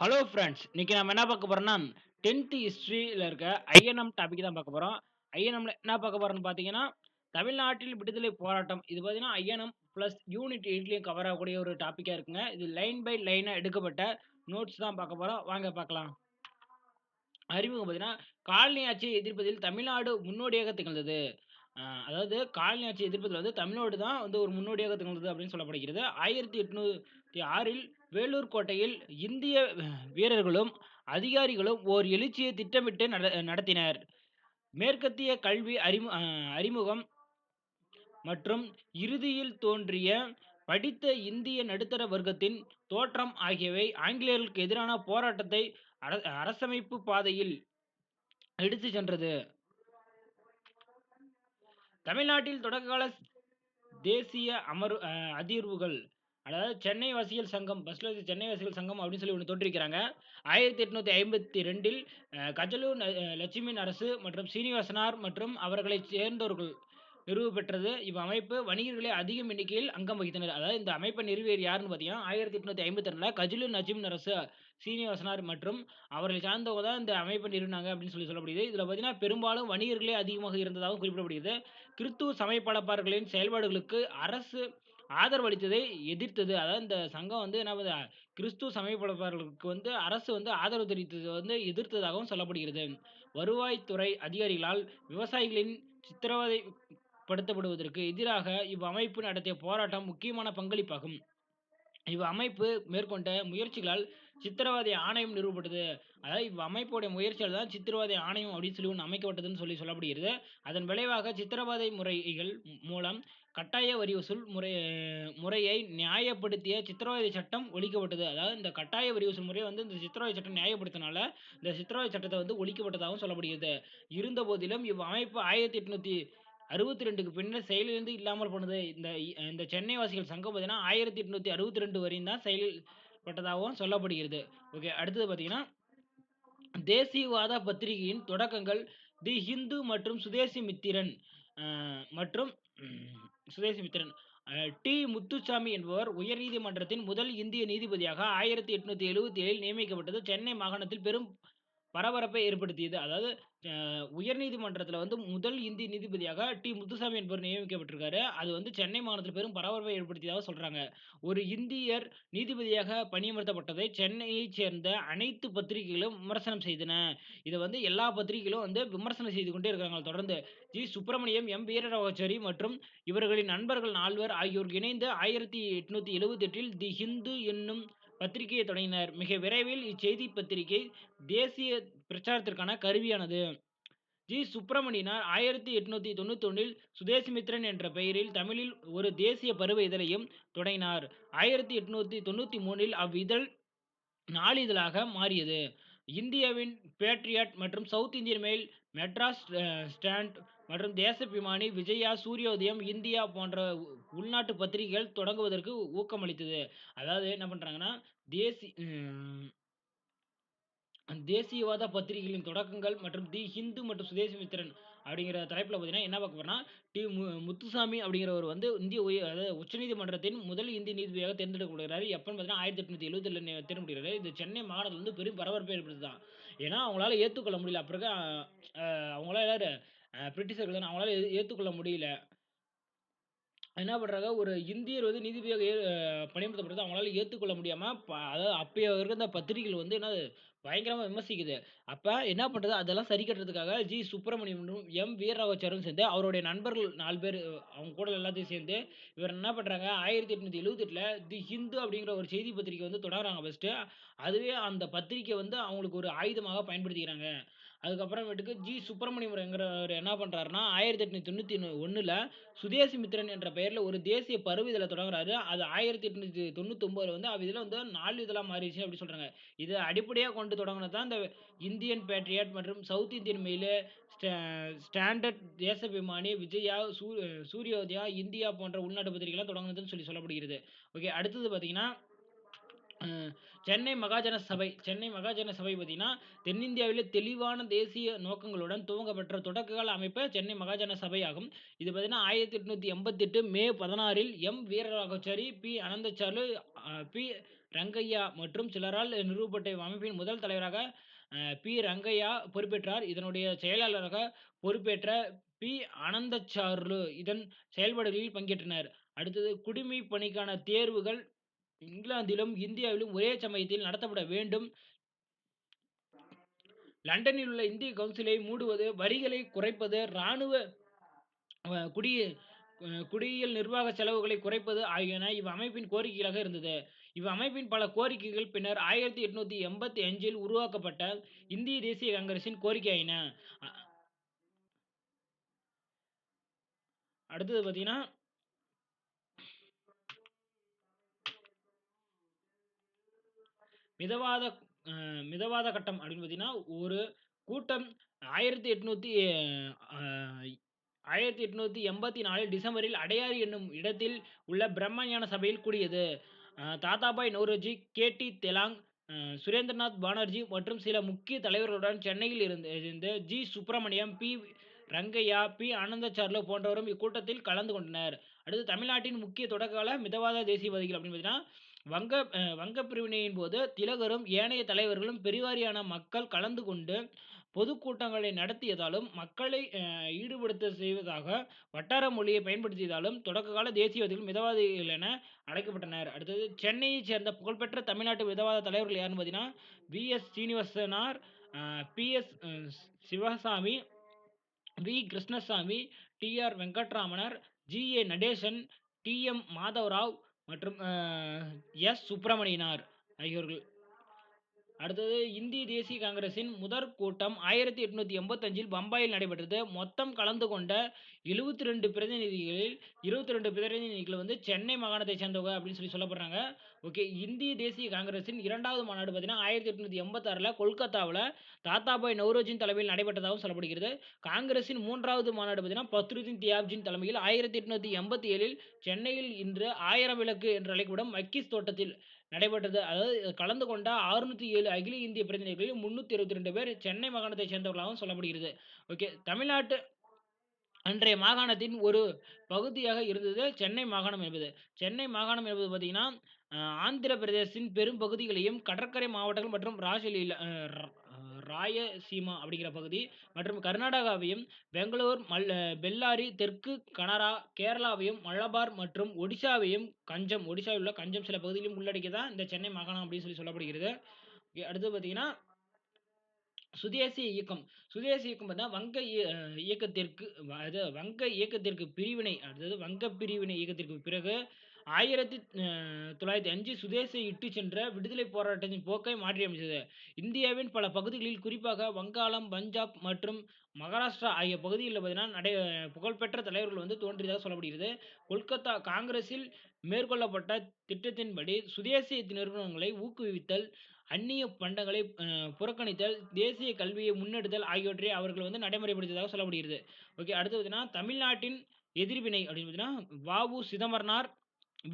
Hello friends. இன்னைக்கு நம்ம என்ன பார்க்க போறோம்னா, 10த் ஹிஸ்ட்ரியில இருக்க ஐஎன்எம் டாபிக் தான் பார்க்க போறோம். ஐஎன்எம்ல என்ன பார்க்க போறோம்னு பார்த்தீங்கன்னா, தமிழ்நாட்டில் விடுதலை போராட்டம். இது பார்த்தீங்கன்னா, ஐஎன்எம் பிளஸ் யூனிட் 8லயும் கவர் ஆகக்கூடிய ஒரு டாபிக்கா இருக்குங்க. இது லைன் பை லைனா எடுக்கப்பட்ட நோட்ஸ் தான் பார்க்க போறோம். வாங்க பார்க்கலாம். அறிமுகம் பார்த்தீங்கன்னா, காலனி ஆட்சியை எதிர்ப்பதில் தமிழ்நாடு முன்னோடியாக திகழ்ந்தது. அதாவது காலனி ஆட்சியை எதிர்ப்பதில் வந்து தமிழ்நாடு தான் வந்து ஒரு முன்னோடியாக திகழ்ந்தது அப்படின்னு சொல்லப்படுகிறது. 1806ல் வேலூர் கோட்டையில் இந்திய வீரர்களும், அதிகாரிகளும் ஓர் எழுச்சியை திட்டமிட்டு நடத்தினர். மேற்கத்திய கல்வி அறிமுகம் மற்றும் இறுதியில் தோன்றிய படித்த இந்திய நடுத்தர வர்க்கத்தின் தோற்றம் ஆகியவை ஆங்கிலேயர்களுக்கு எதிரான போராட்டத்தை அரசமைப்பு பாதையில் எடுத்துச் சென்றது. தமிழ்நாட்டில் தொடக்ககால தேசிய அதிர்வுகள். அதாவது சென்னை வாசிகள் சங்கம். ஃபர்ஸ்ட்ல சென்னை வாசிகள் சங்கம் அப்படின்னு சொல்லி ஒண்ணு தோற்றுவிக்கிறாங்க. 1852ல் கஜலு லட்சுமி அரசு மற்றும் சீனிவாசனார் மற்றும் அவர்களைச் சேர்ந்தோர்கள் நிறுவ பெற்றது. இவ்வமைப்பு வணிகர்களே அதிகம் எண்ணிக்கையில் அங்கம் வகித்தனர். அதாவது இந்த அமைப்பை நிறுவியவர் யாருன்னு பார்த்தீங்கன்னா, 1852ல கஜலு நஜீம் அரசு, சீனிவாசனார் மற்றும் அவர்களை சார்ந்தவங்க தான் இந்த அமைப்பை நிறுவினாங்க அப்படின்னு சொல்லி சொல்லப்படுகிறது. இதில பார்த்தீங்கன்னா, பெரும்பாலும் வணிகர்களே அதிகமாக இருந்ததாகவும் குறிப்பிடப்படுகிறது. கிறித்துவ சமயப்பலப்பாளர்களின் செயல்பாடுகளுக்கு அரசு ஆதரவு அளித்ததை எதிர்த்தது. அதாவது இந்த சங்கம் வந்து என்ன பண்ணுது, கிறிஸ்துவ சமயப்பலப்பாளர்களுக்கு வந்து அரசு வந்து ஆதரவு தெரிவித்தது வந்து எதிர்த்ததாகவும் சொல்லப்படுகிறது. வருவாய்த்துறை அதிகாரிகளால் விவசாயிகளின் சித்திரவதை படுத்தப்படுவதற்கு எதிராக இவ்வமைப்பு நடத்திய போராட்டம் முக்கியமான பங்களிப்பாகும். இவ்வமைப்பு மேற்கொண்ட முயற்சிகளால் சித்திரவதை ஆணையம் நிறுவப்பட்டது. அதாவது இவ்வமைப்புடைய முயற்சியால் தான் சித்திரவதை ஆணையம் அப்படின்னு சொல்லி ஒண்ணு அமைக்கப்பட்டதுன்னு சொல்லி சொல்லப்படுகிறது. அதன் விளைவாக சித்திரவதை முறைகள் மூலம் கட்டாய வரி வசூல் முறையை நியாயப்படுத்திய சித்திரவதை சட்டம் ஒழிக்கப்பட்டது. அதாவது இந்த கட்டாய வரி வசூல் முறையை வந்து இந்த சித்திரவதை சட்டம் நியாயப்படுத்தினால, இந்த சித்திரவதை சட்டத்தை வந்து ஒழிக்கப்பட்டதாகவும் சொல்லப்படுகிறது. இருந்தபோதிலும் இவ்வமைப்பு 1862க்கு பின்னர் செயலிழந்து இல்லாமல் போனது. இந்த சென்னை வாசிகள் சங்கம் பார்த்தீங்கன்னா, 1862 வரையும் தான் செயல்பட்டதாகவும் சொல்லப்படுகிறது. ஓகே. அடுத்தது பார்த்தீங்கன்னா, தேசியவாத பத்திரிகையின் தொடக்கங்கள் தி ஹிந்து மற்றும் சுதேசி மித்திரன் அ மற்றும் சுதேசி மித்திரன். டி. முத்துசாமி என்பவர் உயர்நீதிமன்றத்தின் முதல் இந்திய நீதிபதியாக 1877ல் நியமிக்கப்பட்டது. சென்னை மாகாணத்தில் பெரும் பரபரப்பை ஏற்படுத்தியது. அதாவது உயர்நீதிமன்றத்தில வந்து முதல் இந்திய நீதிபதியாக டி. முத்துசாமி என்பவர் நியமிக்கப்பட்டிருக்காரு. அது வந்து சென்னை மாகாணத்தில பெரும் பரபரப்பை ஏற்படுத்தியதாக சொல்றாங்க. ஒரு இந்தியர் நீதிபதியாக பணியமர்த்தப்பட்டதை சென்னையைச் சேர்ந்த அனைத்து பத்திரிகைகளும் விமர்சனம் செய்தன. இத வந்து எல்லா பத்திரிகைகளும் வந்து விமர்சனம் செய்து கொண்டே இருக்காங்க தொடர்ந்து. ஜி. சுப்பிரமணியம், எம். வீரராகவச்சாரி மற்றும் இவர்களின் நண்பர்கள் 4 ஆகியோர் இணைந்து 1878ல் தி ஹிந்து என்னும் பத்திரிகையை தொடங்கினர். மிக விரைவில் இச்செய்தி பத்திரிகை தேசிய பிரச்சாரத்திற்கான கருவியானது. ஜி. சுப்பிரமணியனார் 1891ல் சுதேசிமித்திரன் என்ற பெயரில் தமிழில் ஒரு தேசிய பருவ இதழையும் தொடங்கினார். 1893ல் அவ்விதழ் நாளிதழாக மாறியது. இந்தியாவின் பேட்ரியாட் மற்றும் south Indian mail, Madras stand மற்றும் தேசபிமானி, விஜயா, சூரியோதயம், இந்தியா போன்ற உள்நாட்டு பத்திரிகைகள் தொடங்குவதற்கு ஊக்கமளித்தது. அதாவது என்ன பண்றாங்கன்னா, தேசி ம் தேசியவாத பத்திரிகைகளின் தொடக்கங்கள் மற்றும் தி ஹிந்து மற்றும் சுதேசிமித்திரன் அப்படிங்கிற தலைப்பில பார்த்தீங்கன்னா, என்ன பார்க்க போறோம்னா, முத்துசாமி அப்படிங்கிறவர் வந்து இந்திய அதாவது உச்சநீதிமன்றத்தின் முதல் இந்திய நீதிபதியாக தேர்ந்தெடுக்கப்படுகிறார். எப்பன்னு பார்த்தீங்கன்னா, 1877ல தேர்ந்தெடுக்கப்படுகிறார். இது சென்னை மாகாணத்தில வந்து பெரும் பரபரப்பை ஏற்படுத்துதான். ஏன்னா, அவங்களால ஏத்துக்கொள்ள முடியல. அப்ப இருக்க அவங்கலாம் யாரு? பிரிட்டிஷர்கள் தான. அவங்களால ஏத்துக்கொள்ள முடியல. என்ன பண்றாங்க, ஒரு இந்தியர் வந்து நீதிபதியாக பணியமர்த்தப்படுறத அவங்களால ஏத்துக்கொள்ள முடியாம, அதாவது அப்பய இருந்த பத்திரிகைகள் வந்து என்னது பயங்கரமா விமர்சிக்குது. அப்ப என்ன பண்றது, அதெல்லாம் சரி கட்டுறதுக்காக ஜி. சுப்பிரமணியனும், எம். வீரராகவச்சாரியும் சேர்ந்து அவருடைய நண்பர்கள் 4 பேரு அவங்க கூட எல்லாத்தையும் சேர்ந்து, இவர் என்ன பண்றாங்க, 1878ல தி ஹிந்து அப்படிங்கிற ஒரு செய்தி பத்திரிக்கை வந்து தொடங்குறாங்க ஃபர்ஸ்ட்டு. அதுவே அந்த பத்திரிக்கை வந்து அவங்களுக்கு ஒரு ஆயுதமாக பயன்படுத்திக்கிறாங்க. அதுக்கப்புறமேட்டுக்கு ஜி. சுப்பிரமணியம்ங்கிறவரு என்ன பண்றாருன்னா, 1891ல சுதேசிமித்திரன் என்ற பெயர்ல ஒரு தேசிய பருவ இதழ தொடங்குறாரு. அது 1899ல வந்து இதில வந்து நாளிதழா மாறிடுச்சு அப்டி சொல்றாங்க. இத அடிப்படையா கொண்டு தொடங்குனது தான் இந்த இந்தியன் பேட்ரியாட் மற்றும் சவுத் இந்தியன் மெயிலு, ஸ்டா ஸ்டாண்டர்ட், தேசபிமானி, விஜயா, சூரியோதயா, இந்தியா போன்ற உள்நாட்டு பத்திரிகைலாம் தொடங்குனதுன்னு சொல்லி சொல்லப்படுகிறது. ஓகே. அடுத்தது பார்த்தீங்கன்னா, அ சென்னை மகாஜன சபை பார்த்தீங்கன்னா, தென்னிந்தியாவிலே தெளிவான தேசிய நோக்கங்களுடன் துவங்கப்பெற்ற தொடக்ககால அமைப்பு சென்னை மகாஜன சபை ஆகும். இது பார்த்தீங்கன்னா 1888 மே 16ல் வீரராகவச்சாரி, அனந்தசார்லு, பி. ரங்கையா மற்றும் சிலரால் நிறுவப்பட்ட இவ்வமைப்பின் முதல் தலைவராக ரங்கையா பொறுப்பேற்றார். இதனுடைய செயலாளராக பொறுப்பேற்ற பி. அனந்தசார்லு இதன் செயல்பாடுகளில் பங்கேற்றனர். அடுத்தது குடிமைப் பணிக்கான தேர்வுகள் இங்கிலாந்திலும், இந்தியாவிலும் ஒரே சமயத்தில் நடத்தப்பட வேண்டும். லண்டனில் உள்ள இந்திய கவுன்சிலை மூடுவது, வரிகளை குறைப்பது, இராணுவ குடி குடியியல் நிர்வாக செலவுகளை குறைப்பது ஆகியன இவ்வமைப்பின் கோரிக்கைகளாக இருந்தது. இவ்வமைப்பின் பல கோரிக்கைகள் பின்னர் 1885ல் உருவாக்கப்பட்ட இந்திய தேசிய காங்கிரசின் கோரிக்கையாயின. அடுத்தது பார்த்தீங்கன்னா, மிதவாத மிதவாத கட்டம் அப்படின்னு பார்த்தீங்கன்னா, ஒரு கூட்டம் 1884 டிசம்பரில் அடையாறு என்னும் இடத்தில் உள்ள பிரம்மஞான சபையில் கூடியது. தாதாபாய் நௌரோஜி, கே.டி. தெலாங், சுரேந்திரநாத் பானர்ஜி மற்றும் சில முக்கிய தலைவர்களுடன் சென்னையில் இருந்து G. Subramaniam, P. Rangaiah, P. Anandacharlu போன்றோரும் இக்கூட்டத்தில் கலந்து கொண்டனர். அடுத்து தமிழ்நாட்டின் முக்கிய தொடக்ககால மிதவாத தேசியவாதிகள் அப்படின்னு பார்த்தீங்கன்னா, வங்க பிரிவினையின் போது திலகரும் ஏனைய தலைவர்களும் பெருவாரியான மக்கள் கலந்து கொண்டு பொதுக்கூட்டங்களை நடத்தியதாலும், மக்களை ஈடுபடுத்த செய்வதாக வட்டார மொழியை பயன்படுத்தியதாலும் தொடக்ககால தேசியவாதிகள் மிதவாதிகள் என அழைக்கப்பட்டனர். அடுத்தது சென்னையைச் சேர்ந்த புகழ்பெற்ற தமிழ்நாட்டு மிதவாத தலைவர்கள் யாருன்னு பார்த்தீங்கன்னா, V S. Srinivasanar, P S. Sivaswamy, V. Krishnaswamy, T R. Venkataramanar, G A. Natesan, T M. Madhavrao மற்றும் எஸ். சுப்பிரமணியனார் ஆகியோர்கள். அடுத்தது இந்திய தேசிய காங்கிரசின் முதற் கூட்டம் 1885ல் பம்பாயில் நடைபெற்றது. மொத்தம் கலந்து கொண்ட 72 பிரதிநிதிகளில் 22 பிரதிநிதிகள் வந்து சென்னை மாகாணத்தைச் சேர்ந்தவங்க அப்படின்னு சொல்லப்படுறாங்க. ஓகே. இந்திய தேசிய காங்கிரசின் 2வது மாநாடு பார்த்தீங்கன்னா 1886ல கொல்கத்தாவுல தாதாபாய் நௌரோஜியின் தலைமையில் நடைபெற்றதாகவும் சொல்லப்படுகிறது. காங்கிரசின் 3வது மாநாடு பார்த்தீங்கன்னா பத்ருதீன் தியாப்ஜியின் தலைமையில் 1887ல் சென்னையில் இன்று 1000 விளக்கு என்று அழைக்கப்படும் மக்கீஸ் தோட்டத்தில் நடைபெற்றது. அதாவது கலந்து கொண்ட 607 அகில இந்திய பிரதிநிதிகளில் 322 பேர் சென்னை மாகாணத்தைச் சேர்ந்தவர்களாகவும் சொல்லப்படுகிறது. ஓகே. தமிழ்நாட்டு அன்றைய மாகாணத்தின் ஒரு பகுதியாக இருந்தது சென்னை மாகாணம் என்பது. சென்னை மாகாணம் என்பது பார்த்தீங்கன்னா, ஆந்திர பிரதேசத்தின் பெரும் பகுதிகளையும், கடற்கரை மாவட்டங்கள் மற்றும் ராயசீமா அப்படிங்கிற பகுதி மற்றும் கர்நாடகாவையும், பெங்களூர், பெல்லாரி, தெற்கு கனரா, கேரளாவையும், மலபார் மற்றும் ஒடிசாவில் உள்ள கஞ்சம் சில பகுதிகளையும் உள்ளடக்கியதான் இந்த சென்னை மாகாணம் அப்படின்னு சொல்லப்படுகிறது. அடுத்து பார்த்தீங்கன்னா, சுதேசி இயக்கம். சுதேசி இயக்கம் பார்த்தீங்கன்னா, வங்க இயக்கத்திற்கு பிரிவினை அதாவது வங்க பிரிவினை இயக்கத்திற்கு பிறகு 1905 சுதேசியை இட்டுச் சென்ற விடுதலைப் போராட்டத்தின் போக்கை மாற்றியமைத்தது. இந்தியாவின் பல பகுதிகளில் குறிப்பாக வங்காளம், பஞ்சாப் மற்றும் மகாராஷ்டிரா ஆகிய பகுதிகளில் பார்த்தீங்கன்னா புகழ்பெற்ற தலைவர்கள் வந்து தோன்றியதாக சொல்லப்படுகிறது. கொல்கத்தா காங்கிரஸில் மேற்கொள்ளப்பட்ட திட்டத்தின்படி சுதேசி நிறுவனங்களை ஊக்குவித்தல், அந்நிய பண்டங்களை புறக்கணித்தல், தேசிய கல்வியை முன்னெடுத்தல் ஆகியவற்றை அவர்கள் வந்து நடைமுறைப்படுத்தியதாக சொல்லப்படுகிறது. ஓகே. அடுத்து பார்த்தீங்கன்னா, தமிழ்நாட்டின் எதிர்வினை அப்படின்னு பார்த்தீங்கன்னா, வ.உ. சிதம்பரனார்,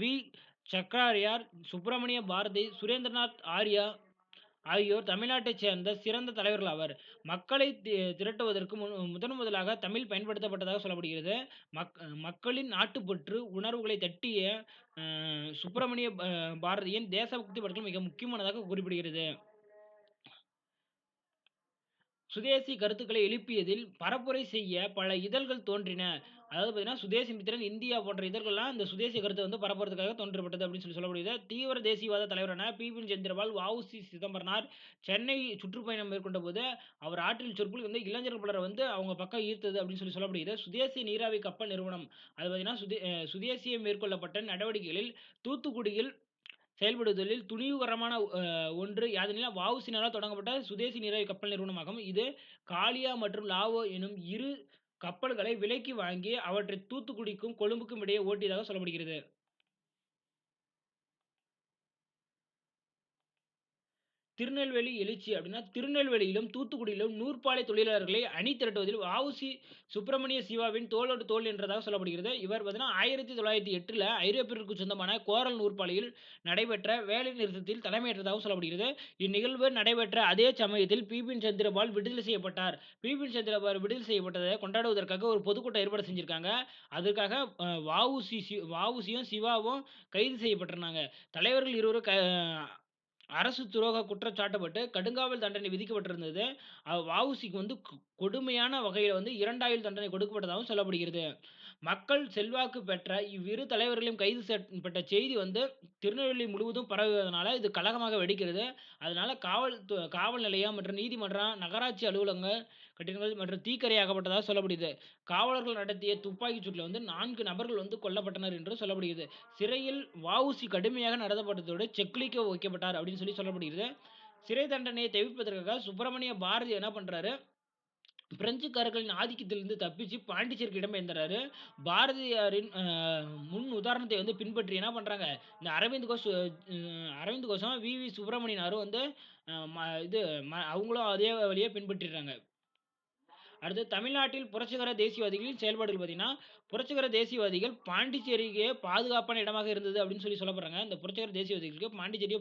வி. சக்கராரியார், சுப்பிரமணிய பாரதி, சுரேந்திரநாத் ஆர்யா ஆகியோர் தமிழ்நாட்டைச் சேர்ந்த சிறந்த தலைவர்கள் ஆவர். மக்களை திரட்டுவதற்கு முதலாக தமிழ் பயன்படுத்தப்பட்டதாக சொல்லப்படுகிறது. மக்களின் நாட்டுப்பற்று உணர்வுகளை தட்டிய சுப்பிரமணிய பாரதியின் தேசபக்தி படத்தில் மிக முக்கியமானதாக குறிப்பிடுகிறது. சுதேசி கருத்துக்களை எழுப்பியதில் பரப்புரை செய்ய பல இதழ்கள் தோன்றின. அதாவது பார்த்தீங்கன்னா, சுதேசி மித்திரன், இந்தியா போன்ற இதழ்கள்லாம் இந்த சுதேசி கருத்தை வந்து பரப்புறதுக்காக தோன்றப்பட்டது அப்படின்னு சொல்லப்படுகிறது. தீவிர தேசியவாத தலைவரான பிபின் சந்திரபால், வ.உ.சி. சிதம்பரனார் சென்னை சுற்றுப்பயணம் மேற்கொண்டபோது அவர் ஆற்றிய சொற்பொழிவு வந்து இளைஞர்கள் பலரை வந்து அவங்க பக்கம் ஈர்த்தது அப்படின்னு சொல்லப்படுகிறது. சுதேசி நீராவி கப்பல் நிறுவனம் அது பார்த்தீங்கன்னா, சுதேசியை மேற்கொள்ளப்பட்ட நடவடிக்கைகளில் தூத்துக்குடியில் செயல்படுத்துதலில் துணிவுகரமான ஒன்று யாதெனில் வ.உ.சி.யினால் தொடங்கப்பட்ட சுதேசி நீராவி கப்பல் நிறுவனமாகும். இது காளியா மற்றும் லாவோ எனும் இரு கப்பல்களை விலைக்கு வாங்கி அவற்றை தூத்துக்குடிக்கும் கொழும்புக்கும் இடையே ஓட்டியதாக சொல்லப்படுகிறது. திருநெல்வேலி எழுச்சி அப்படின்னா, திருநெல்வேலியிலும், தூத்துக்குடியிலும் நூற்பாலை தொழிலாளர்களை அணி திரட்டுவதில் வ.உ.சி. சுப்பிரமணிய சிவாவின் தோளோடு தோள் என்றதாக சொல்லப்படுகிறது. இவர் பார்த்தீங்கன்னா 1908ல ஐரோப்பியர்களுக்கு சொந்தமான கோரல் நூற்பாலையில் நடைபெற்ற வேலை நிறுத்தத்தில் தலைமையேற்றதாகவும் சொல்லப்படுகிறது. இந்நிகழ்வு நடைபெற்ற அதே சமயத்தில் பிபின் சந்திரபால் விடுதலை செய்யப்பட்டார். பிபின் சந்திரபால் விடுதலை செய்யப்பட்டதை கொண்டாடுவதற்காக ஒரு பொதுக்கூட்டம் ஏற்பாடு செஞ்சிருக்காங்க. அதற்காக வ.உ.சியும், சிவாவும் கைது செய்யப்பட்டிருந்தாங்க. தலைவர்கள் இருவரும் அரசு துரோக குற்றம் சாட்டப்பட்டு கடுங்காவல் தண்டனை விதிக்கப்பட்டிருந்தது. வ.உ.சிக்கு வந்து கொடுமையான வகையில வந்து 2 ஆயுள் தண்டனை கொடுக்கப்பட்டதாகவும் சொல்லப்படுகிறது. மக்கள் செல்வாக்கு பெற்ற இவ்விரு தலைவர்களையும் கைது செய்யப்பட்ட செய்தி வந்து திருநெல்வேலி முழுவதும் பரவுவதனால இது கலகமாக வெடிக்கிறது. அதனால காவல் நிலையம் மற்றும் நீதிமன்றம், நகராட்சி அலுவலகங்கள், கட்டிடங்கள் மற்றும் தீக்கிரையாக்கப்பட்டதாக சொல்லப்படுகிறது. காவலர்கள் நடத்திய துப்பாக்கிச் சூட்டில் வந்து 4 நபர்கள் வந்து கொல்லப்பட்டனர் என்று சொல்லப்படுகிறது. சிறையில் வ.உ.சி கடுமையாக நடத்தப்பட்டதோடு செக்கிலிக்க வைக்கப்பட்டார் அப்படின்னு சொல்லப்படுகிறது. சிறை தண்டனையை தவிர்ப்பதற்காக சுப்பிரமணிய பாரதி என்ன பண்றாரு, பிரெஞ்சுக்காரர்களின் ஆதிக்கத்திலிருந்து தப்பிச்சு பாண்டிச்சேரிக்கு இடம்பெயர்ந்தறாரு. பாரதியாரின் முன் உதாரணத்தை வந்து பின்பற்றி என்ன பண்றாங்க, இந்த அரவிந்த் கோஷும், வி.வி. சுப்பிரமணியனாரும் வந்து அ ம இது அவங்களும் அதே வழிய பின்பற்றிறாங்க. அடுத்து தமிழ்நாட்டில் புரட்சிகர தேசியவாதிகளின் செயல்பாடுகள் பார்த்தீங்கன்னா, புரட்சிகர தேசியவாதிகள் பாண்டிச்சேரிக்கு பாதுகாப்பான இடமாக இருந்தது அப்படின்னு சொல்லப்படுறாங்க. இந்த புரட்சிகர தேசியவாதிகளுக்கு பாண்டிச்சேரி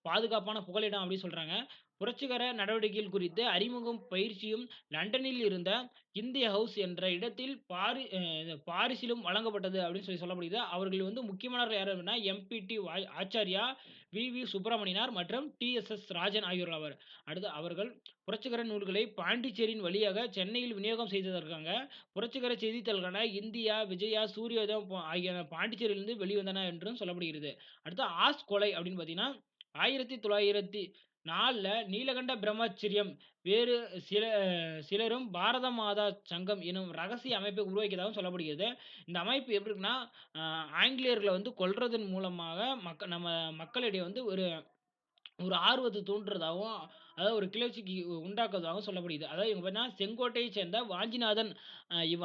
பாதுகாப்பான புகலிடம் அப்படின்னு சொல்றாங்க. புரட்சிகர நடவடிக்கைகள் குறித்து அறிமுகம், பயிற்சியும் லண்டனில் இருந்த இந்திய ஹவுஸ் என்ற இடத்தில் பாரிஸிலும் வழங்கப்பட்டது அப்படின்னு சொல்லப்படுகிறது. அவர்கள் வந்து முக்கியமானவர்கள் யார் அப்படின்னா, எம்.பி.டி. ஆச்சார்யா, வி.வி. சுப்பிரமணியனார் மற்றும் டி.எஸ்.எஸ். ராஜன் ஆகியோர் ஆவர். அடுத்து அவர்கள் புரட்சிகர நூல்களை பாண்டிச்சேரியின் வழியாக சென்னையில் விநியோகம் செய்ததற்காக புரட்சிகர செய்தித்தாள்களான இந்தியா, விஜயா, சூர்யோதயம் ஆகியன பாண்டிச்சேரியிலிருந்து வெளிவந்தன என்றும் சொல்லப்படுகிறது. அடுத்து கொலை அப்படின்னு பார்த்தீங்கன்னா, 1904ல நீலகண்ட பிரம்மச்சரியம் வேறு சில சிலரும் பாரத மாதா சங்கம் எனும் ரகசிய அமைப்பை உருவாக்கியதாகவும் சொல்லப்படுகிறது. இந்த அமைப்பு எப்படி இருக்குன்னா, ஆங்கிலேயர்கள வந்து கொல்றதன் மூலமாக நம்ம மக்களிடையே வந்து ஒரு ஒரு ஆர்வத்த தூண்டுறதாவும், அதாவது ஒரு கிளர்ச்சிக்கு உண்டாக்குவதாகவும் சொல்லப்படுகிறது. அதாவது இவங்க பார்த்தீங்கன்னா, செங்கோட்டையைச் சேர்ந்த வாஞ்சிநாதன்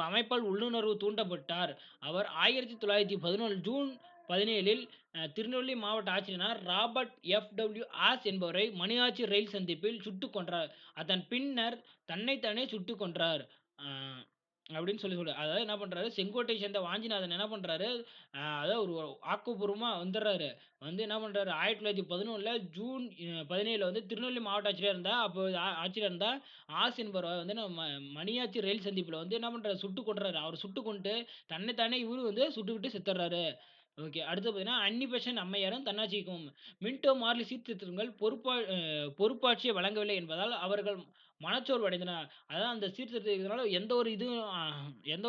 அமைப்பால் உள்ளுணர்வு தூண்டப்பட்டார். அவர் 1917 ஜூன் 17ல் திருநெல்வேலி மாவட்ட ஆட்சியர் ராபர்ட் எஃப்.டபிள்யூ. ஆஷ் என்பவரை மணியாச்சி ரயில் சந்திப்பில் சுட்டுக் கொன்றார். அதன் பின்னர் தன்னைத் தானே சுட்டுக் கொன்றார். அ அப்படின்னு சொல்றாரு. அதாவது என்ன பண்றாரு, செங்கோட்டையை சேர்ந்த வாஞ்சிநாதன் என்ன பண்றாரு, அதாவது ஒரு ஆக்கப்பூர்வமா வந்துர்றாரு. வந்து என்ன பண்றாரு, 1911ல ஜூன் 17ல வந்து திருநெல்வேலி மாவட்ட ஆட்சியரா இருந்தா, அப்போ ஆட்சியரா இருந்தா ஆஸ் என்பவர வந்து நம்ம மணியாச்சி ரயில் சந்திப்புல வந்து என்ன பண்றாரு, சுட்டுக் கொல்றாரு. அவர சுட்டுக் கொன்னுட்டு தன்னை தானே இவரும் வந்து சுட்டுக்கிட்டு செத்துர்றாரு. ஓகே. அடுத்து பார்த்தீங்கன்னா, அன்னி பெசன்ட் அம்மையாரும் தன்னாட்சி இயக்கமும். மின்டோ மார்லி சீர்திருத்தங்கள் பொறுப்பாட்சியை வழங்கவில்லை என்பதால் அவர்கள் மனச்சோர்வு அடைந்தனர். அதாவது அந்த சீர்திருத்தத்தினால எந்த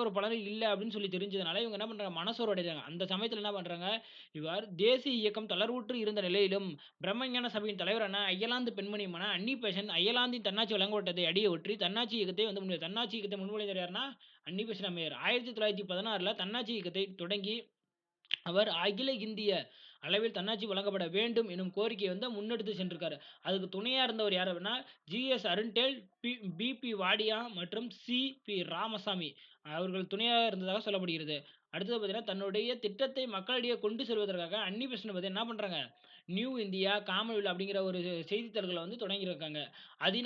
ஒரு பலனும் இல்ல அப்படின்னு சொல்லி தெரிஞ்சதுனால, இவங்க என்ன பண்றாங்க, மனசோர்வு அடைறாங்க. அந்த சமயத்தில என்ன பண்றாங்க, இவர் தேசிய இயக்கம் தளர்வுற்று இருந்த நிலையிலும், பிரம்மஞான சபையின் தலைவரான அயர்லாந்து பெண்மணியுமான அன்னி பெசன்ட் அயர்லாந்தின் தன்னாட்சி வழங்கப்பட்டதை அடியொற்றி தன்னாட்சி இயக்கத்தை வந்து தன்னாட்சி இயக்கத்தை முன்மொழிந்தவர் யாருன்னா, அன்னி பெசன்ட் அம்மையார். 1916ல தன்னாட்சி இயக்கத்தை தொடங்கி அவர் அகில இந்திய அளவில் தன்னாட்சி வழங்கப்பட வேண்டும் எனும் கோரிக்கையை வந்து முன்னெடுத்து சென்றிருக்காரு. அதுக்கு துணையா இருந்தவர் யார் அப்படின்னா, ஜி.எஸ். Arundale, BB. வாடியா மற்றும் சி.பி. ராமசாமி அவர்கள் துணையா இருந்ததாக சொல்லப்படுகிறது. அடுத்தது பார்த்தீங்கன்னா, தன்னுடைய திட்டத்தை மக்களிடையே கொண்டு செல்வதற்காக அன்னி பெசன்ட் வந்து என்ன பண்றாங்க, நியூ இந்தியா, காமன்வெல்த் அப்படிங்கிற ஒரு செய்தித்தாள்கள வந்து தொடங்கியிருக்காங்க.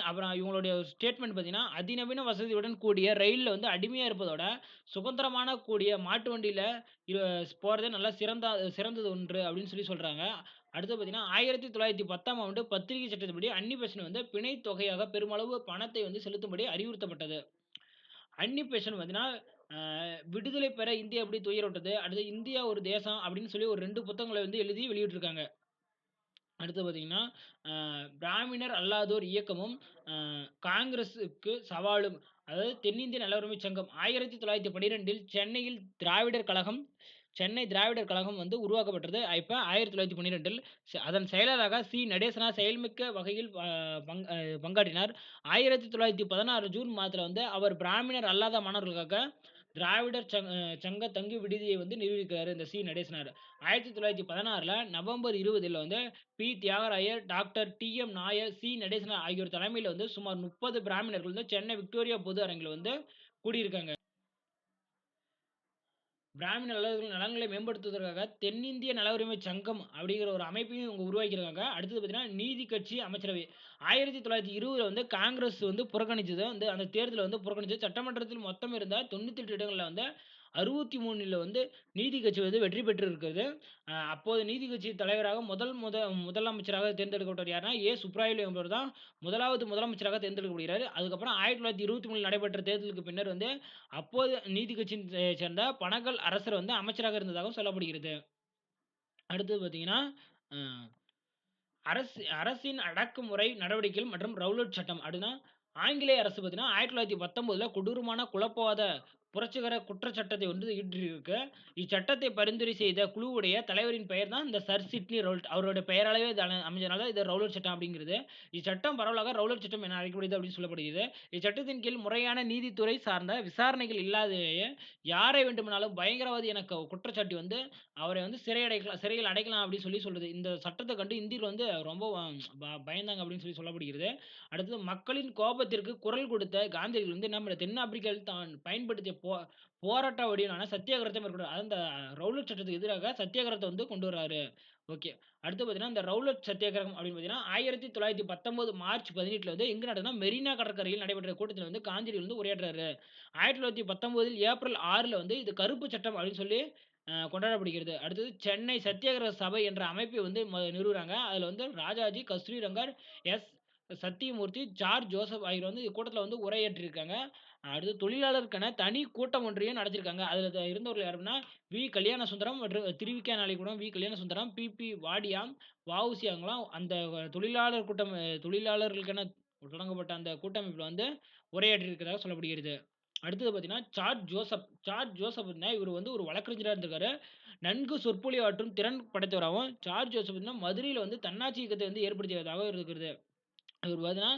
அப்புறம் இவங்களுடைய ஸ்டேட்மெண்ட் பார்த்தீங்கன்னா, அதிநவீன வசதியுடன் கூடிய ரயில்ல வந்து அடிமையா இருப்பதோட, சுதந்திரமான கூடிய மாட்டு வண்டியில இ போறதே நல்லா சிறந்தது ஒன்று அப்படின்னு சொல்றாங்க. அடுத்து பார்த்தீங்கன்னா, 1910ஆம் ஆண்டு பத்திரிகை சட்டத்தின்படி அன்னி பெசன்ட் வந்து பிணைத் தொகையாக பெருமளவு பணத்தை வந்து செலுத்தும்படி அறிவுறுத்தப்பட்டது. அன்னி பெசன்ட் பார்த்தீங்கன்னா, அ விடுதலை பெற இந்தியா எப்படி துயருற்றது, அடுத்து இந்தியா ஒரு தேசம் அப்படின்னு சொல்லி ஒரு 2 புத்தகங்கள வந்து எழுதி வெளியிட்டிருக்காங்க. அடுத்து பார்த்தீங்கன்னா, அ பிராமணர் அல்லாதோர் இயக்கமும், அ காங்கிரசுக்கு சவாலும். அதாவது தென்னிந்திய நல உரிமைச் சங்கம் 1912ல் சென்னை திராவிடர் கழகம் வந்து உருவாக்கப்பட்டது. இப்ப 1912ல் அதன் செயலராக நடேசனார் செயல்மிக்க வகையில் பங்காற்றினார். 1916 ஜூன் மாதத்துல வந்து அவர் பிராமணர் அல்லாத மாணவர்களுக்காக திராவிடர் சங்க தங்கு விடுதியை வந்து நிறுவியிருக்காரு இந்த நடேசனார். 1916ல நவம்பர் 20ல வந்து தியாகராயர், டாக்டர் டி.எம். நாயர், நடேசனார் ஆகியோர் தலைமையில வந்து சுமார் 30 பிராமணர்கள் வந்து சென்னை விக்டோரியா பொது அரங்கில வந்து கூடியிருக்காங்க. பிராமண நலன்களை மேம்படுத்துவதற்காக தென்னிந்திய நல உரிமை சங்கம் அப்படிங்கிற ஒரு அமைப்பையும் இவங்க உருவாக்கியிருக்காங்க. அடுத்தது பார்த்தீங்கன்னா, நீதி கட்சி அமைச்சரவை. 1920 வந்து காங்கிரஸ் வந்து புறக்கணிச்சது வந்து அந்த தேர்தல வந்து புறக்கணிச்சது. சட்டமன்றத்தில் மொத்தம் இருந்த 98 இடங்கள்ல வந்து 63ல வந்து நீதி கட்சி வந்து வெற்றி பெற்றிருக்கிறது. அப்போது நீதி கட்சி தலைவராக முதலமைச்சராக தேர்ந்தெடுக்கப்பட்டவர் யாருன்னா, சுப்ராயலு என்பவர் தான் முதலமைச்சராக தேர்ந்தெடுக்கப்படுகிறார். அதுக்கப்புறம் 1923ல் நடைபெற்ற தேர்தலுக்கு பின்னர் வந்து, அப்போது நீதி கட்சியின் சேர்ந்த பனகல் அரசர் வந்து அமைச்சராக இருந்ததாகவும் சொல்லப்படுகிறது. அடுத்தது பார்த்தீங்கன்னா, அ அரசின் அடக்குமுறை நடவடிக்கைகள் மற்றும் ரவுலட் சட்டம். அப்படின்னா, ஆங்கிலேய அரசு பார்த்தீங்கன்னா, 1919ல கொடூரமான குழப்பவாத புரட்சிகர குற்றச் சட்டத்தை வந்து இயற்றியிருக்கு. இச்சட்டத்தை பரிந்துரை செய்த குழுவுடைய தலைவரின் பெயர் தான் இந்த சர் சிட்னி ரவுலட். அவருடைய பெயராலவே இது அமைஞ்சனால இது ரவுலட் சட்டம் அப்படிங்கிறது. இச்சட்டம் பரவலாக ரவுலட் சட்டம் என அழைக்கப்படுகிறது அப்படின்னு சொல்லப்படுகிறது. இச்சட்டத்தின் கீழ் முறையான நீதித்துறை சார்ந்த விசாரணைகள் இல்லாதேயே யாரை வேண்டுமானாலும் பயங்கரவாதி என குற்றச்சாட்டி வந்து அவரை வந்து சிறையில் அடைக்கலாம் அப்படின்னு சொல்லுது. இந்த சட்டத்த கண்டு இந்தியர் வந்து ரொம்ப பயந்தாங்க அப்படின்னு சொல்லப்படுகிறது. அடுத்தது மக்களின் கோபத்திற்கு குரல் கொடுத்த காந்தியடிகள் வந்து நம்ம தென்னாப்பிரிக்காவில் தான் பயன்படுத்திய போராட்ட வடிவிலான சத்தியாகிரகத்தை மேற்கொண்டார். அதாவது இந்த ரவுலட் சட்டத்துக்கு எதிராக சத்தியாகிரகத்த வந்து கொண்டு வராரு. ஓகே. அடுத்து பார்த்தீங்கன்னா, இந்த ரவுலட் சத்தியாகிரகம் அப்படின்னு பார்த்தீங்கன்னா, 1919 மார்ச் 18ல வந்து எங்க நடக்குதுன்னா, மெரினா கடற்கரையில் நடைபெற்ற கூட்டத்தில வந்து காந்தியடிகள் வந்து உரையாற்றுறாரு. 1919 ஏப்ரல் 6ல வந்து இது கருப்பு சட்டம் அப்படின்னு சொல்லி கொண்டாடப்படுகிறது. அடுத்தது சென்னை சத்தியாகிரக சபை என்ற அமைப்பை வந்து நிறுவுறாங்க. அதில வந்து ராஜாஜி, கஸ்தூரி Rangar, S. Sathyamoorthy, George Joseph ஆகியோர் வந்து கூட்டத்தில வந்து உரையாற்றியிருக்காங்க. அடுத்து தொழிலாளருக்கான தனி கூட்டம் ஒன்றையும் நடத்தியிருக்காங்க. அதில இருந்தவர்கள் யார் அப்படின்னா, கல்யாணசுந்தரம் மற்றும் திருவிக நாயகவுடன் கல்யாணசுந்தரம், வாடியான், வ.உ.சி. அவங்கலாம் அந்த தொழிலாளர் கூட்டம் தொழிலாளர்களுக்கென தொடங்கப்பட்ட அந்த கூட்டமைப்பில வந்து உரையாற்றியிருக்கிறதாக சொல்லப்படுகிறது. அடுத்தது பார்த்தீங்கன்னா, ஜார்ஜ் ஜோசப் பார்த்தீங்கன்னா, இவரு வந்து ஒரு வழக்கறிஞரா இருந்திருக்காரு. நன்கு சொற்பொழிவு ஆற்றும் திறன் படைத்தவராகவும், ஜார்ஜ் ஜோசப் பார்த்தீங்கன்னா, மதுரையில வந்து தன்னாட்சி இயக்கத்தை வந்து ஏற்படுத்தியதாகவும் இருக்கிறது. இவர் பார்த்தீங்கன்னா,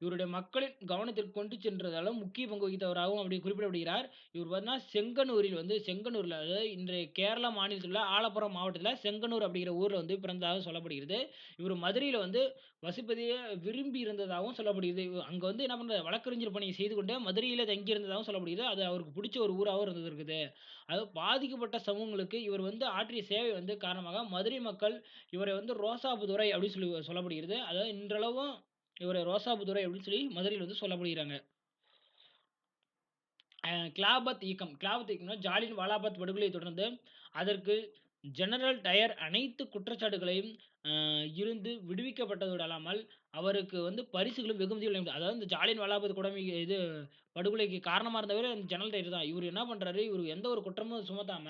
இவருடைய மக்களின் கவனத்திற்கு கொண்டு சென்றதால முக்கிய பங்கு வகித்தவராகவும் அப்படி குறிப்பிடப்படுகிறார். இவர் பார்த்தீங்கன்னா, செங்கனூர்ல அதாவது இன்றைய கேரளா மாநிலத்தில உள்ள ஆலப்புரம் மாவட்டத்தில செங்கனூர் அப்படிங்கிற ஊர்ல வந்து பிறந்ததாக சொல்லப்படுகிறது. இவர் மதுரையில வந்து வசிப்பதையே விரும்பி இருந்ததாகவும் சொல்லப்படுகிறது. அங்க வந்து என்ன பண்றாரு வழக்கறிஞர் பணியை செய்து கொண்டு மதுரையில தங்கியிருந்ததாகவும் சொல்லப்படுகிறது. அது அவருக்கு பிடிச்ச ஒரு ஊராவும் இருந்திருக்குது. அதாவது பாதிக்கப்பட்ட சமூகங்களுக்கு இவர் வந்து ஆற்றிய சேவை வந்து காரணமாக மதுரை மக்கள் இவரை வந்து ரோசாப்பு துரை அப்படின்னு சொல்லப்படுகிறது. அதாவது இன்றளவும் இவர ரோசாப்பு துரை அப்படின்னு சொல்லி மதுரையில வந்து சொல்லப்படுகிறாங்க. கிலாபத் இயக்கம்னா ஜாலியன் வாலாபாத் படுகொலையை தொடர்ந்து அதற்கு ஜெனரல் டயர் அனைத்து குற்றச்சாட்டுகளையும் அ இருந்து விடுவிக்கப்பட்டதோடு அல்லாமல், அவருக்கு வந்து பரிசுகளும், வெகுமதிகளும் அதாவது இந்த ஜாலியன் வாலாபாத் படுகொலைக்கு காரணமா இருந்தவரு ஜெனரல் டயர் தான். இவரு என்ன பண்றாரு, இவரு எந்த ஒரு குற்றமும் சுமத்தாம,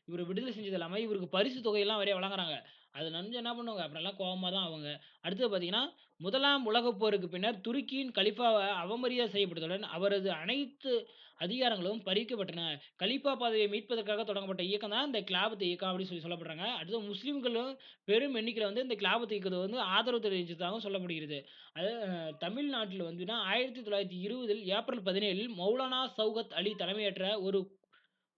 இவர விடுதலை செஞ்சது இல்லாம, இவருக்கு பரிசு தொகையெல்லாம் வேற வழங்குறாங்க. அத நெனச்சு என்ன பண்ணுவாங்க, அப்புறம்லாம் கோவமா தான் ஆவாங்க. அடுத்தது பார்த்தீங்கன்னா, 1ஆம் உலகப் போருக்கு பின்னர் துருக்கியின் கலிஃபாவ அவமரியாதை செய்யப்பட்டதுடன், அவரது அனைத்து அதிகாரங்களும் பறிக்கப்பட்டன. கலீஃபா பதவியை மீட்பதற்காக தொடங்கப்பட்ட இயக்கம் தான் இந்த கிலாபத் இயக்கம் அப்படின்னு சொல்லப்படுறாங்க. அடுத்து முஸ்லிம்களும் பெரும் எண்ணிக்கையில வந்து இந்த கிலாபத் இயக்கத்துக்கு வந்து ஆதரவு தெரிவிச்சதாகவும் சொல்லப்படுகிறது. அது தமிழ்நாட்டில வந்துனா 1920ல் ஏப்ரல் 17ல் மௌலானா சௌகத் அலி தலைமையேற்ற ஒரு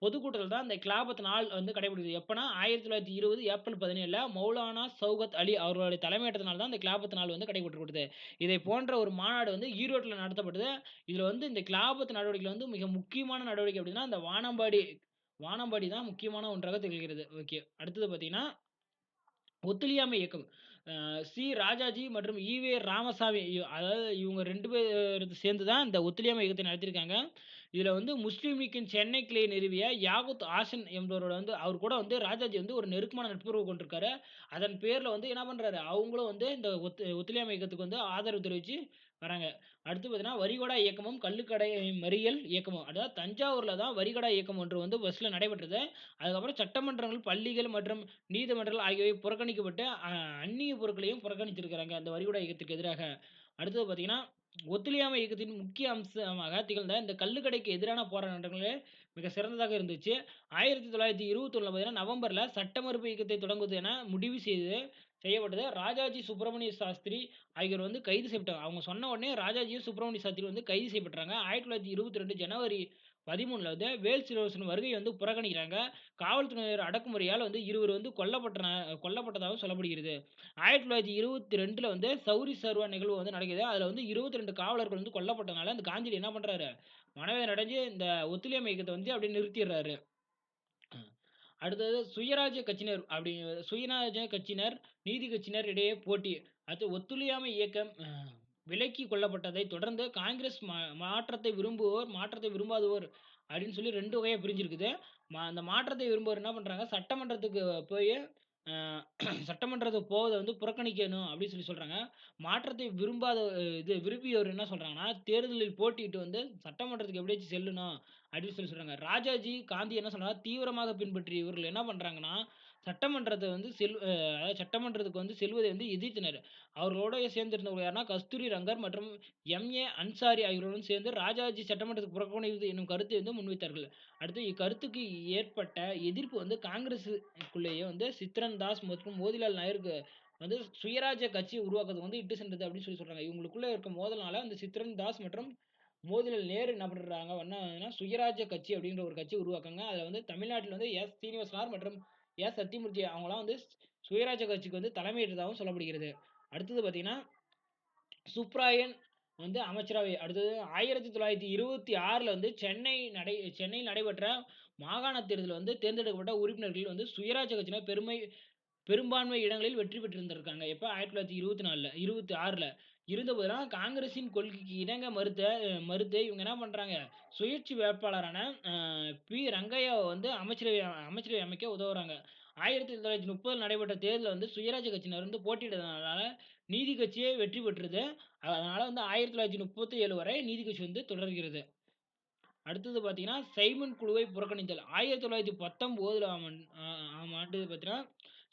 பொதுக்கூட்டத்தில தான் இந்த கிலாபத் நாள் வந்து கடைபிடிக்குது. எப்பன்னா 1920 ஏப்ரல் 17ல மௌலானா சௌகத் அலி அவர்களுடைய தலைமையேற்றத்தினால தான் இந்த கிலாபத் நாள் வந்து கடைபிடிக்கப்படுது. இதை போன்ற ஒரு மாநாடு வந்து ஈரோட்ல நடத்தப்பட்டது. இதுல வந்து இந்த கிலாபத் நடவடிக்கையில வந்து மிக முக்கியமான நடவடிக்கை அப்டின்னா, இந்த வானம்பாடி தான் முக்கியமான ஒன்றாக திகழ்கிறது. ஓகே. அடுத்தது பார்த்தீங்கன்னா ஒத்துழையாமை இயக்கம். ராஜாஜி மற்றும் ராமசாமி அதாவது இவங்க 2 பேர் சேர்ந்து தான் இந்த ஒத்துழையாமை இயக்கத்தை நடத்தியிருக்காங்க. இதுல வந்து முஸ்லீம் லீக்கின் சென்னை கிளையை நிறுவிய யாகுத் ஆசன் என்பவரோட வந்து அவர் கூட வந்து ராஜாஜி வந்து ஒரு நெருக்கமான நட்புறவு கொண்டிருக்காரு. அதன் பேர்ல வந்து என்ன பண்றாரு, அவங்களும் வந்து இந்த ஒத்துழையாமை இயக்கத்துக்கு வந்து ஆதரவு தெரிவிச்சு வராங்க. அடுத்து பார்த்தீங்கன்னா, வரிகொடா இயக்கமும், கள்ளுக்கடை மறியல் இயக்கமும். அதாவது தஞ்சாவூர்ல தான் வரிகொடா இயக்கம் ஒன்று வந்து பஸ்ல நடைபெற்றது. அதுக்கப்புறம் சட்டமன்றங்கள், பள்ளிகள் மற்றும் நீதிமன்றங்கள் ஆகியவை புறக்கணிக்கப்பட்டு, அந்நிய பொருட்களையும் புறக்கணித்திருக்கிறாங்க, அந்த வரிகுடா இயக்கத்திற்கு எதிராக. அடுத்தது பார்த்தீங்கன்னா, ஒத்துழையாமை இயக்கத்தின் முக்கிய அம்சமாக திகழ்ந்த இந்த கள்ளுக்கடைக்கு எதிரான போராட்டங்களே மிக சிறந்ததாக இருந்துச்சு. 1921ல பார்த்தீங்கன்னா, நவம்பர்ல சட்ட மறுப்பு இயக்கத்தை தொடங்குவது என முடிவு செய்யப்பட்டது. ராஜாஜி சுப்பிரமணிய சாஸ்திரி ஆகியோர் வந்து கைது செய்யப்பட்டாங்க. அவங்க சொன்ன உடனே ராஜாஜியும், சுப்பிரமணிய சாஸ்திரியும் வந்து கைது செய்யப்பட்டுறாங்க. 1922 ஜனவரி 13ல வந்து வேல்ஸ் இளவரசன் வருகையை வந்து புறக்கணிக்கிறாங்க. காவல்துறையினர் அடக்குமுறையால் வந்து இருவர் வந்து கொல்லப்பட்டதாகவும் சொல்லப்படுகிறது. 1922ல வந்து சௌரி சர்வா நிகழ்வு வந்து நடக்குது. அதுல வந்து 22 காவலர்கள் வந்து கொல்லப்பட்டனால, அந்த காந்தியடி என்ன பண்றாரு, மனவேதனை அடைஞ்சு இந்த ஒத்துழையாமை இயக்கத்த வந்து அப்படியே நிறுத்திர்றாரு. அடுத்தது சுயராஜ்ய கட்சியினர் சுயராஜ்ய கட்சியினர், நீதி கட்சியினர் இடையே போட்டி. அடுத்து ஒத்துழையாமை இயக்கம் விலக்கிக் கொள்ளப்பட்டதைத் தொடர்ந்து காங்கிரஸ் மாற்றத்தை விரும்புவோர், மாற்றத்தை விரும்பாதோர் அப்படின்னு சொல்லி 2 வகையா பிரிஞ்சிருக்குது. அந்த மாற்றத்தை விரும்புவோர் என்ன பண்றாங்க, சட்டமன்றத்துக்கு போயி அ சட்டமன்றத்துக்கு போவத வந்து புறக்கணிக்கணும் அப்படின்னு சொல்லி சொல்றாங்க. மாற்றத்தை விரும்பாத விரும்பியோர் என்ன சொல்றாங்கன்னா, தேர்தலில் போட்டியிட்டு வந்து சட்டமன்றத்துக்கு எப்படியாச்சும் செல்லணும் அப்படின்னு சொல்லி சொல்றாங்க. ராஜாஜி, காந்தி என்ன சொன்னாங்க, தீவிரமாக பின்பற்றிய இவர்கள் என்ன பண்றாங்கன்னா, சட்டமன்றத்த வந்து அதாவது சட்டமன்றத்துக்கு வந்து செல்வதை வந்து எதிர்த்தனர். அவர்களோட சேர்ந்திருந்தவங்க யாருன்னா, கஸ்தூரி ரங்கர் மற்றும் எம்.ஏ. அன்சாரி ஆகியோருடன் சேர்ந்து ராஜாஜி சட்டமன்றத்துக்கு புறக்கணிப்பு என்னும் கருத்தை வந்து முன்வைத்தார்கள். அடுத்து இக்கருத்துக்கு ஏற்பட்ட எதிர்ப்பு வந்து காங்கிரஸுக்குள்ளேயே வந்து சித்ரன் தாஸ் மற்றும் மோதிலால் நேருக்கு வந்து சுயராஜ்ய கட்சியை உருவாக்குறதுக்கு வந்து இட்டு சென்றது அப்படின்னு சொல்லி சொல்றாங்க. இவங்களுக்குள்ள இருக்க மோதல்னால அந்த சித்ரன் தாஸ் மற்றும் மோதிலால் நேரு என்ன பண்றாங்க என்ன சுயராஜ்ய கட்சி அப்படின்ற ஒரு கட்சிய உருவாக்குறாங்க. அதுல வந்து தமிழ்நாட்டுல வந்து எஸ். சீனிவாசனார் மற்றும் எஸ். சத்தியமூர்த்தி அவங்கலாம் வந்து சுயராஜ்ய கட்சிக்கு வந்து தலைமையேற்றதாகவும் சொல்லப்படுகிறது. அடுத்தது பார்த்தீங்கன்னா, சுப்ராயன் வந்து அமைச்சரவை. அடுத்தது 1926ல வந்து சென்னையில் நடைபெற்ற மாகாண தேர்தல்ல வந்து தேர்ந்தெடுக்கப்பட்ட உறுப்பினர்கள் வந்து சுயராஜ்ய கட்சியினர் பெரும்பான்மை இடங்களில் வெற்றி பெற்றிருந்திருக்காங்க. எப்ப 1924ல 26ல இருந்தபோதெல்லாம் காங்கிரஸின் கொள்கைக்கு இணங்க மறுத்து இவங்க என்ன பண்றாங்க, சுயேட்சை வேட்பாளரான அ ரங்கையாவ வந்து அமைச்சரவை அமைக்க உதவுறாங்க. 1930ல் நடைபெற்ற தேர்தல்ல வந்து சுயராஜ்ய கட்சியினர் வந்து போட்டியிட்டதனால நீதி கட்சியே வெற்றி பெற்றது. அதனால வந்து 1937 வரை நீதி கட்சி வந்து தொடர்கிறது. அடுத்தது பார்த்தீங்கன்னா, சைமன் குழுவை புறக்கணித்தல். 1919 ஆம் ஆண்டு பார்த்தீங்கன்னா,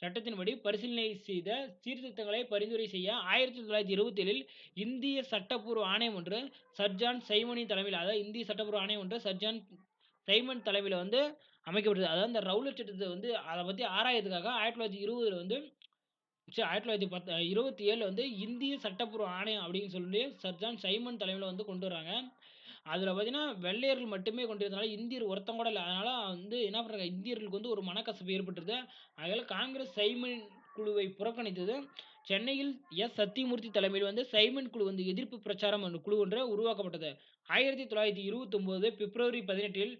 சட்டத்தின்படி பரிசீலனை செய்த சீர்திருத்தங்களை பரிந்துரை செய்ய 1927ல் இந்திய சட்டப்பூர்வ ஆணையம் ஒன்று சர் ஜான் சைமனின் தலைமையில அதாவது இந்திய சட்டப்பூர்வ ஆணையம் ஒன்று சர் ஜான் சைமன் தலைமையில வந்து அமைக்கப்பட்டது. அதாவது இந்த ரவுலட் சட்டத்த வந்து அத பத்தி ஆராயறதுக்காக 1920ல வந்து 1927ல வந்து இந்திய சட்டப்பூர்வ ஆணையம் அப்படின்னு சொல்லி சர் ஜான் சைமன் தலைமையில வந்து கொண்டு வராங்க. அதுல பார்த்தீங்கன்னா, வெள்ளையர்கள் மட்டுமே கொண்டிருந்தனால, இந்தியர் ஒருத்தன் கூட இல்ல. அதனால வந்து என்ன பண்றாங்க, இந்தியர்களுக்கு வந்து ஒரு மனக்கசப்பு ஏற்பட்டுருது. அதனால காங்கிரஸ் சைமன் குழுவை புறக்கணித்தது. சென்னையில் எஸ். சத்தியமூர்த்தி தலைமையில் வந்து சைமன் குழு வந்து எதிர்ப்பு பிரச்சாரம் குழு ஒன்று உருவாக்கப்பட்டது. 1929 பிப்ரவரி 18ல்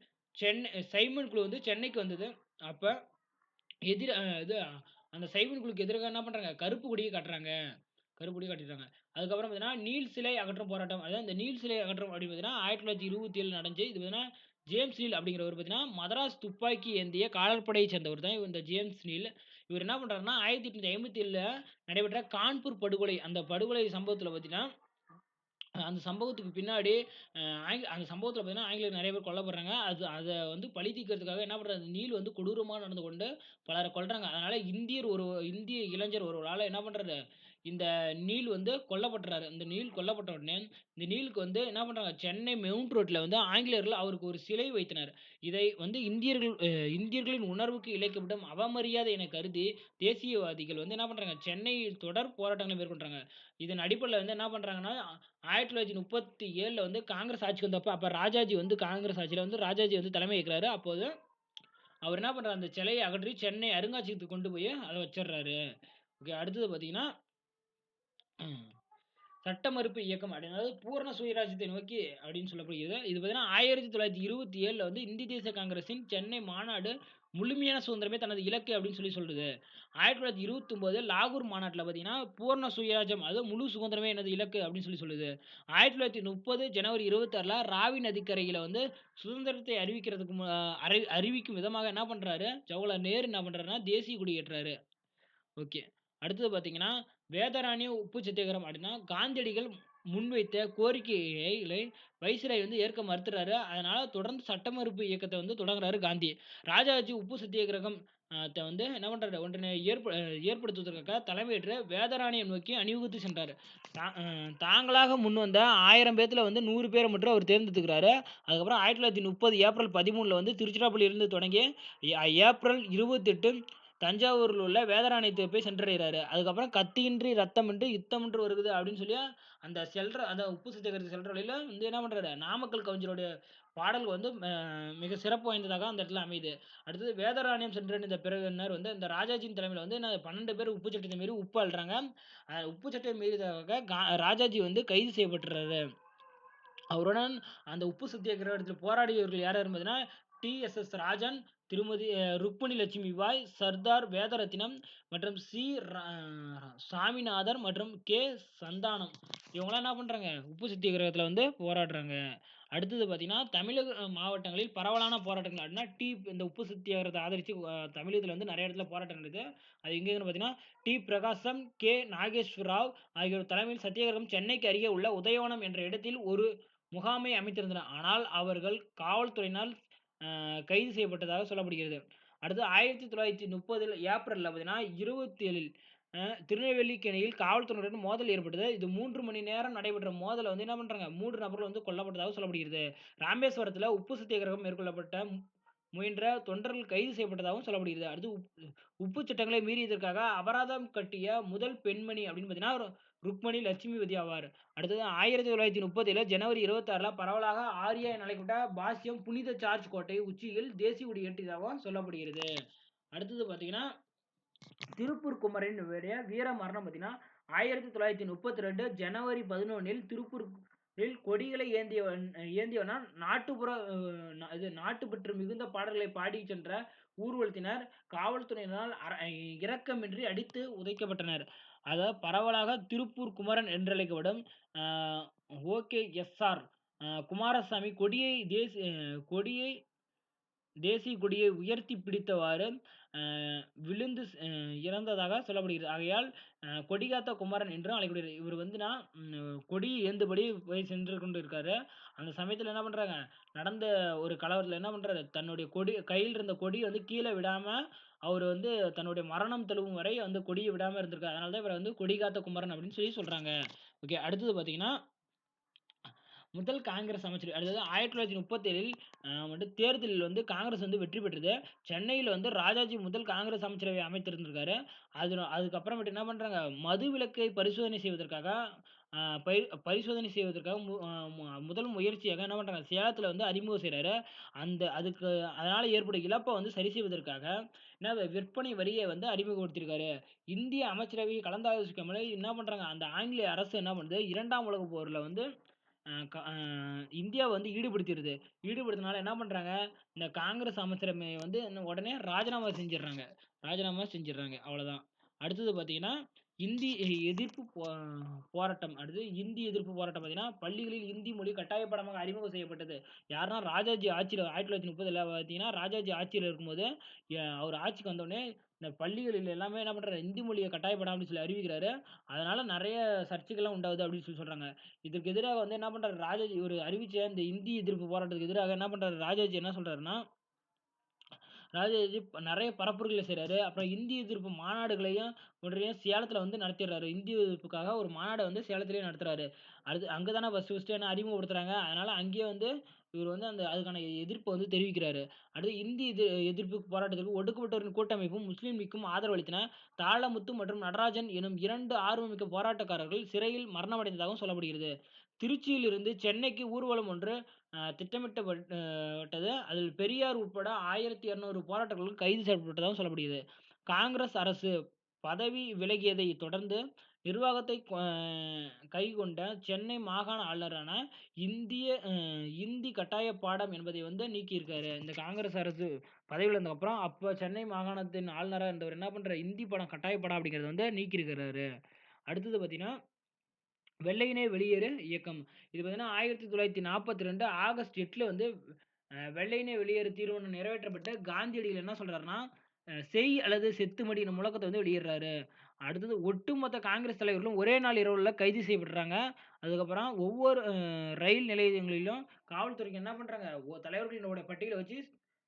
சைமன் குழு வந்து சென்னைக்கு வந்தது. அப்ப எதிர் அ இது அந்த சைமன் குழுக்கு எதிராக என்ன பண்றாங்க, கருப்பு கொடிய காட்டுறாங்க. கருப்பு கொடி காட்டிட்டாங்க. அதுக்கப்புறம் பார்த்தீங்கன்னா, நீல் சிலை அகற்றும் போராட்டம். அதாவது இந்த நீல் சிலை அகற்றும் அப்படின்னு பார்த்தீங்கன்னா, 1927 நடந்துச்சு. இது பார்த்தீங்கன்னா, ஜேம்ஸ் நீல் அப்படிங்கிறவர் பார்த்தீங்கன்னா, மதராஸ் துப்பாக்கி ஏந்திய காலாட்படையைச் சேர்ந்தவர் தான் இந்த ஜேம்ஸ் நீல். இவர் என்ன பண்றாருன்னா, 1857ல நடைபெற்ற கான்பூர் படுகொலை, அந்த படுகொலை சம்பவத்தில பார்த்தீங்கன்னா அந்த சம்பவத்துக்கு பின்னாடி அ அந்த சம்பவத்தில பார்த்தீங்கன்னா, ஆங்கிலேயர் நெறைய பேர் கொல்லப்படுறாங்க. அத வந்து பழி தீர்க்கிறதுக்காக என்ன பண்றாரு, நீல் வந்து கொடூரமா நடந்து கொண்டு பலர கொல்றாங்க. அதனால இந்திய இளைஞர் ஒருவரால என்ன பண்றாரு, இந்த நீல் வந்து கொல்லப்பட்டுறாரு. இந்த நீல் கொல்லப்பட்ட உடனே, இந்த நீலுக்கு வந்து என்ன பண்றாங்க, சென்னை மவுண்ட் ரோட்ல வந்து ஆங்கிலேயர்கள் அவருக்கு ஒரு சிலை வைத்தனர். இதை வந்து இந்தியர்களின் உணர்வுக்கு இழைக்கப்படும் அவமரியாதை என கருதி, தேசியவாதிகள் வந்து என்ன பண்றாங்க, சென்னையில் தொடர் போராட்டங்களை மேற்கொள்றாங்க. இதன் அடிப்படையில வந்து என்ன பண்றாங்கன்னா 1937ல வந்து காங்கிரஸ் ஆட்சிக்கு வந்தப்ப, அப்ப ராஜாஜி வந்து காங்கிரஸ் ஆட்சியில வந்து ராஜாஜி வந்து தலைமை ஏற்கிறாரு. அப்போது அவர் என்ன பண்றாரு, அந்த சிலைய அகற்றி சென்னை அருங்காட்சியகத்துக்கு கொண்டு போய் அத வச்சுர்றாரு. ஓகே. அடுத்தது பார்த்தீங்கன்னா, சட்ட மறுப்பு இயக்கம் அதாவது பூரண சுயராஜ்யத்தை நோக்கி அப்படின்னு சொல்லப்படுகிறது. இது பார்த்தீங்கன்னா 1927ல வந்து இந்திய தேசிய காங்கிரஸின் சென்னை மாநாடு முழுமையான சுதந்திரமே தனது இலக்கு அப்படின்னு சொல்லுது. 1929 லாகூர் மாநாட்டுல பார்த்தீங்கன்னா, பூரண சுயராஜ்யம் அதாவது முழு சுதந்திரமே எனது இலக்கு அப்படின்னு சொல்லுது. 1930 ஜனவரி 26ல ராவி நதிக்கரையில வந்து சுதந்திரத்தை அறிவிக்கிறதுக்கு அறிவிக்கும் விதமாக என்ன பண்றாரு, ஜவஹர்லால் நேரு என்ன பண்றாருன்னா, தேசிய கொடி ஏற்றுறாரு. ஓகே. அடுத்தது பார்த்தீங்கன்னா, வேதாரண்ய உப்பு சத்தியாகிரகம் அப்படின்னா, காந்தியடிகள் முன்வைத்த கோரிக்கைகளை வைஸ்ராய் வந்து ஏற்க மறுத்துறாரு. அதனால தொடர்ந்து சட்ட மறுப்பு இயக்கத்த வந்து தொடங்குறாரு காந்தி. ராஜாஜி உப்பு சத்தியாகிரகம் வந்து என்ன பண்றாரு, ஒன்றினை ஏற்படுத்துவதற்காக தலைமையேற்று வேதாரண்யம் நோக்கி அணிவகுத்து சென்றாரு. தா அ தாங்களாக முன்வந்த 1000 பேத்துல வந்து 100 பேர மட்டும் அவர் தேர்ந்தெடுத்துக்கிறாரு. அதுக்கப்புறம் 1930 ஏப்ரல் 13ல வந்து திருச்சிராப்பள்ளியிலிருந்து தொடங்கி, ஏப்ரல் 28 தஞ்சாவூர்ல உள்ள வேதாரண்யத்த போய் சென்றடைறாரு. அதுக்கப்புறம் "கத்தியின்றி ரத்தமின்றி யுத்தமொன்று வருகுது" அப்படின்னு சொல்லி அந்த உப்பு சத்தியாகிரகத்துக்கு செல்ற வழியில வந்து என்ன பண்றாரு, நாமக்கல் கவிஞருடைய பாடல் வந்து மிக சிறப்பு வாய்ந்ததாக அந்த இடத்துல அமையுது. அடுத்தது வேதாரண்யம் சென்றடைந்த பிறவினர் வந்து இந்த ராஜாஜியின் தலைமையில வந்து 12 பேர் உப்பு சட்டத்தை மீறி உப்பு அள்ளுறாங்க. உப்பு சட்டம் மீறியதற்காக ராஜாஜி வந்து கைது செய்யப்பட்டுறாரு. அவருடன் அந்த உப்பு சத்தியாகிரகத்துல போராடியவர்கள் யார் யாருன்னு பார்த்தீங்கன்னா, டி.எஸ்.எஸ். ராஜன், திருமதி ருக்மணி லட்சுமி பாய், சர்தார் வேதரத்தினம் மற்றும் சி. ரா சாமிநாதர் மற்றும் கே. சந்தானம். இவங்கலாம் என்ன பண்றாங்க? உப்பு சத்தியாகிரகத்துல வந்து போராடுறாங்க. அடுத்தது பார்த்தீங்கன்னா, தமிழக மாவட்டங்களில் பரவலான போராட்டங்கள் அப்படின்னா, இந்த உப்பு சத்தியாகிரகத்த ஆதரிச்சு தமிழகத்துல வந்து நெறைய இடத்துல போராட்டம் நடக்குது. அது எங்கேன்னு பார்த்தீங்கன்னா, பிரகாசம், கே. நாகேஸ்வர ராவ் ஆகியோர் தலைமையில் சத்தியாகிரகம் சென்னைக்கு அருகே உள்ள உதயவனம் என்ற இடத்தில் ஒரு முகாமை அமைத்திருந்தனர். ஆனால் அவர்கள் காவல்துறையினால் கைது செய்யப்பட்டதாக சொல்லப்படுகிறது. அடுத்து 1930 ஏப்ரல்ல பார்த்தீங்கன்னா 27ல் திருநெல்வேலிக்கணியில் காவல்துறையினருடன் மோதல் ஏற்பட்டது. இது 3 மணி நேரம் நடைபெற்ற மோதல்ல வந்து என்ன பண்றாங்க 3 நபர்கள் வந்து கொல்லப்பட்டதாக சொல்லப்படுகிறது. ராமேஸ்வரத்தில உப்பு சத்தியாகிரகம் மேற்கொள்ளப்பட்ட முயன்ற தொண்டர்கள் கைது செய்யப்பட்டதாகவும் சொல்லப்படுகிறது. அடுத்து உப்பு சட்டங்களை மீறியதற்காக அபராதம் கட்டிய முதல் பெண்மணி அப்படின்னு பார்த்தீங்கன்னா, ருக்மணி லட்சுமிபதி ஆவார். அடுத்தது 1930ல ஜனவரி 26ல பரவலாக ஆரியா என அழைக்கப்பட்ட பாஷ்யம் புனித ஜார்ஜ் கோட்டை உச்சியில் தேசிய கொடி ஏற்றியதாகவும் சொல்லப்படுகிறது. அடுத்தது பார்த்தீங்கன்னா, திருப்பூர் குமரனுடைய வீர மரணம் பார்த்தீங்கன்னா, 1932 ஜனவரி 11ல் திருப்பூரில் கொடிகளை ஏந்தியவனா நாட்டுப்புற இது நாட்டுப்பற்று மிகுந்த பாடல்களை பாடிச் சென்ற ஊர்வலத்தினர் காவல்துறையினரால் இரக்கமின்றி அடித்து உதைக்கப்பட்டனர். அதாவது பரவலாக திருப்பூர் குமரன் என்றழைக்கப்படும் அ ஓ.கே.எஸ்.ஆர். குமாரசாமி கொடியை தேசிய கொடியை உயர்த்திப் பிடித்தவாறு அ விழுந்து இறந்ததாக சொல்லப்படுகிறது. ஆகையால் கொடிகாத்த குமரன் என்றும் அழைக்கப்படுகிறார். இவர் வந்துனா கொடி ஏந்தபடி போய் சென்று கொண்டு இருக்காரு. அந்த சமயத்தில என்ன பண்றாங்க, நடந்த ஒரு கலவரத்தில என்ன பண்றாரு, தன்னுடைய கையில இருந்த கொடிய வந்து கீழ விடாம, அவரு வந்து தன்னுடைய மரணம் தழுவும் வரை வந்து கொடிய விடாம இருந்திருக்காரு. அதனால தான் இவர வந்து கொடிகாத்த குமரன் அப்படின்னு சொல்லி சொல்றாங்க. ஓகே. அடுத்தது பார்த்தீங்கன்னா, முதல் காங்கிரஸ் அமைச்சர் அதாவது 1937ல் வந்து தேர்தலில் வந்து காங்கிரஸ் வந்து வெற்றி பெற்றது. சென்னையில வந்து ராஜாஜி முதல் காங்கிரஸ் அமைச்சரவை அமைத்திருந்திருக்காரு. அதுக்கப்புறமேட்டு என்ன பண்றாங்க, மது விலக்கை பரிசோதனை செய்வதற்காக அ பரிசோதனை செய்வதற்காக முதல் முயற்சியாக என்ன பண்றாங்க, சேலத்தில வந்து அறிமுகம் செய்றாரு. அதனால ஏற்படும் இழப்ப வந்து சரி செய்வதற்காக விற்பனை வரிய வந்து அறிமுகப்படுத்தியிருக்காரு. இந்திய அமைச்சரவை கலந்தாலோசிக்காமலே என்ன பண்றாங்க, அந்த ஆங்கிலேய அரசு என்ன பண்ணுது, 2ஆம் உலகப் போர்ல வந்து அ க அ இந்தியாவ வந்து ஈடுபடுத்திருது. ஈடுபடுத்தினால என்ன பண்றாங்க, இந்த காங்கிரஸ் அமைச்சரவைய வந்து உடனே ராஜினாமா செஞ்சிடுறாங்க. அவ்வளோதான். அடுத்தது பார்த்தீங்கன்னா, இந்தி எதிர்ப்பு போராட்டம். அடுத்து இந்தி எதிர்ப்பு போராட்டம் பார்த்தீங்கன்னா, பள்ளிகளில் இந்தி மொழி கட்டாய பாடமாக அறிமுகம் செய்யப்பட்டது. யாருன்னா ராஜாஜி ஆட்சியில 1930ல பார்த்தீங்கன்னா, ராஜாஜி ஆட்சியில இருக்கும்போது, அவர் ஆட்சிக்கு வந்தவுடனே இந்த பள்ளிகளில் எல்லாமே என்ன பண்றாரு, இந்தி மொழிய கட்டாய பாடம் அப்படின்னு சொல்லி அறிவிக்கிறாரு. அதனால நெறைய சர்ச்சைகள்லாம் உண்டாகுது அப்படின்னு சொல்லி சொல்றாங்க. இதற்கு எதிராக வந்து என்ன பண்றாரு ராஜாஜி இவரு அறிவிச்ச இந்த இந்தி எதிர்ப்பு போராட்டத்துக்கு எதிராக என்ன பண்றாரு ராஜாஜி என்ன சொல்றாருன்னா, ராஜாஜி நெறைய பரப்புரைகள செய்றாரு. அப்புறம் இந்தி எதிர்ப்பு மாநாடுகளையும் உடனே சேலத்தில வந்து நடத்திடுறாரு. இந்தி எதிர்ப்புக்காக ஒரு மாநாட வந்து சேலத்திலேயே நடத்துறாரு. அங்க தானே ஃபர்ஸ்ட்டு என்ன அறிமுகப்படுத்துறாங்க. அதனால அங்கேயே வந்து இவரு வந்து அதுக்கான எதிர்ப்ப வந்து தெரிவிக்கிறாரு. அடுத்து இந்தி எதிர்ப்பு போராட்டத்திற்கு ஒடுக்கப்பட்டோரின் கூட்டமைப்பும், முஸ்லீம் லீக்கும் ஆதரவளித்தன. தாளமுத்து மற்றும் நடராஜன் எனும் 2 ஆர்வமிக்க போராட்டக்காரர்கள் சிறையில் மரணமடைந்ததாகவும் சொல்லப்படுகிறது. திருச்சியிலிருந்து சென்னைக்கு ஊர்வலம் ஒன்று திட்டமிட்டப்பட்டது. அதில் பெரியார் உட்பட 1200 போராட்டக்காரர்கள் கைது செய்யப்பட்டதாகவும் சொல்லப்படுகிறது. காங்கிரஸ் அரசு பதவி விலகியதைத் தொடர்ந்து நிர்வாகத்தை கைக்கொண்ட சென்னை மாகாண ஆளுநரான இந்தி கட்டாய பாடம் என்பதை வந்து நீக்கியிருக்காரு. இந்த காங்கிரஸ் அரசு பதவியில இருந்ததுக்கப்புறம், அப்ப சென்னை மாகாணத்தின் ஆளுநரா இருந்தவர் என்ன பண்றாரு, இந்தி பாடம் கட்டாய பாடம் அப்படிங்கிறத வந்து நீக்கியிருக்கிறாரு. அடுத்தது பார்த்தீங்கன்னா வெள்ளையனே வெளியேறு இயக்கம். இது பார்த்தீங்கன்னா 1942 ஆகஸ்ட் 8ல வந்து வெள்ளையனே வெளியேறு தீர்மானம் நிறைவேற்றப்பட்டு காந்தியடிகள் என்ன சொல்றாருன்னா, செய் அல்லது செத்து மடி என்ற முழக்கத்த வந்து வெளியிடுறாரு. அடுத்தது ஒட்டுமொத்த காங்கிரஸ் தலைவர்களும் ஒரே நாள் இரவுல கைது செய்யப்படுறாங்க. அதுக்கப்புறம் ஒவ்வொரு ரயில் நிலையங்களிலும் காவல்துறைக்கு என்ன பண்றாங்க, தலைவர்களோட பட்டியல வச்சு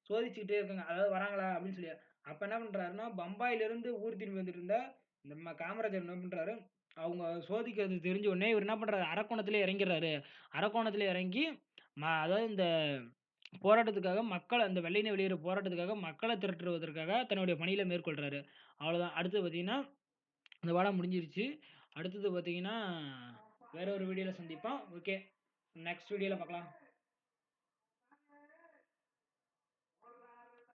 சோதிச்சுக்கிட்டே இருக்காங்க. அதாவது வராங்களா அப்படின்னு சொல்லி. அப்ப என்ன பண்றாருன்னா, பம்பாயிலிருந்து ஊர் திரும்பி வந்துட்டு இருந்த நம்ம காமராஜர் என்ன பண்றாரு, அவங்க சோதிக்கிறது தெரிஞ்ச உடனே இவரு என்ன பண்றாரு, அரக்கோணத்திலே இறங்கிறாரு. அரக்கோணத்திலே இறங்கி அதாவது இந்த போராட்டத்துக்காக அந்த வெள்ளையனே வெளியேறு போராட்டத்துக்காக மக்கள திரட்டுவதற்காக தன்னுடைய பணியில மேற்கொள்றாரு. அவ்வளோதான். அடுத்து பார்த்தீங்கன்னா, இந்த பாடம் முடிஞ்சிருச்சு. அடுத்தது பார்த்தீங்கன்னா, வேற ஒரு வீடியோல சந்திப்போம். ஓகே. நெக்ஸ்ட் வீடியோல பார்க்கலாம்.